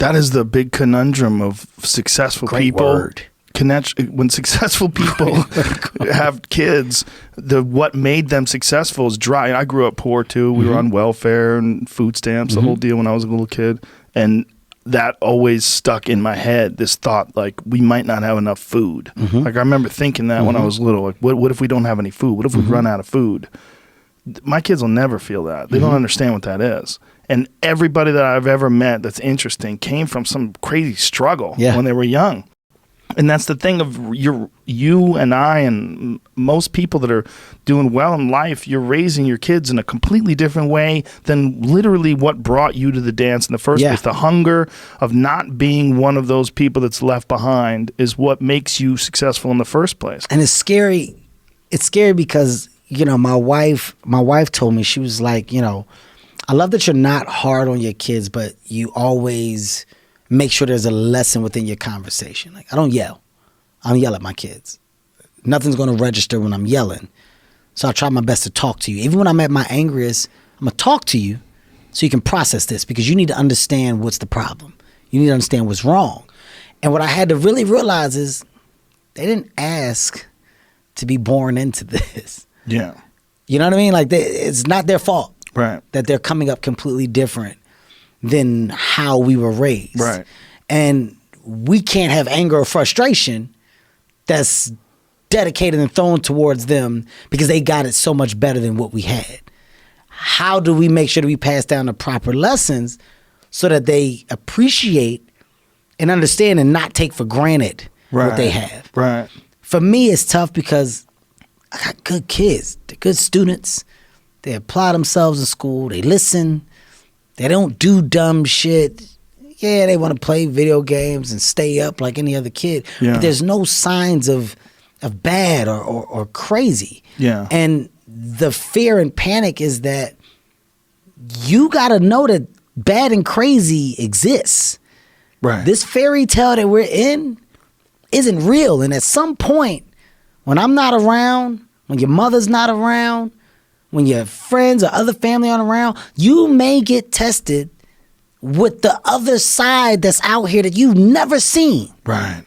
That is the big conundrum of successful people. Word. When successful people have kids, what made them successful is dry. I grew up poor too. We were on welfare and food stamps, the whole deal when I was a little kid. And that always stuck in my head, this thought, like, we might not have enough food. Like, I remember thinking that when I was little, like, what if we don't have any food? What if we run out of food? My kids will never feel that. They don't understand what that is. And everybody that I've ever met that's interesting came from some crazy struggle when they were young. And that's the thing of you and I and most people that are doing well in life, you're raising your kids in a completely different way than literally what brought you to the dance in the first place. The hunger of not being one of those people that's left behind is what makes you successful in the first place. And it's scary. It's scary because, you know, my wife told me, she was like, you know, I love that you're not hard on your kids, but you always make sure there's a lesson within your conversation. Like, I don't yell. I don't yell at my kids. Nothing's going to register when I'm yelling. So I try my best to talk to you. Even when I'm at my angriest, I'm going to talk to you so you can process this, because you need to understand what's the problem. You need to understand what's wrong. And what I had to really realize is they didn't ask to be born into this. Yeah. You know what I mean? Like, it's not their fault that they're coming up completely different than how we were raised. Right. And we can't have anger or frustration that's dedicated and thrown towards them because they got it so much better than what we had. How do we make sure that we pass down the proper lessons so that they appreciate and understand and not take for granted what they have? Right. For me, it's tough because I got good kids. They're good students. They apply themselves in school. They listen. They don't do dumb shit. Yeah, they want to play video games and stay up like any other kid. Yeah. But there's no signs of bad or crazy. Yeah. And the fear and panic is that you got to know that bad and crazy exists. Right. This fairy tale that we're in isn't real. And at some point, when I'm not around, when your mother's not around, when your friends or other family aren't around, you may get tested with the other side that's out here that you've never seen. Right.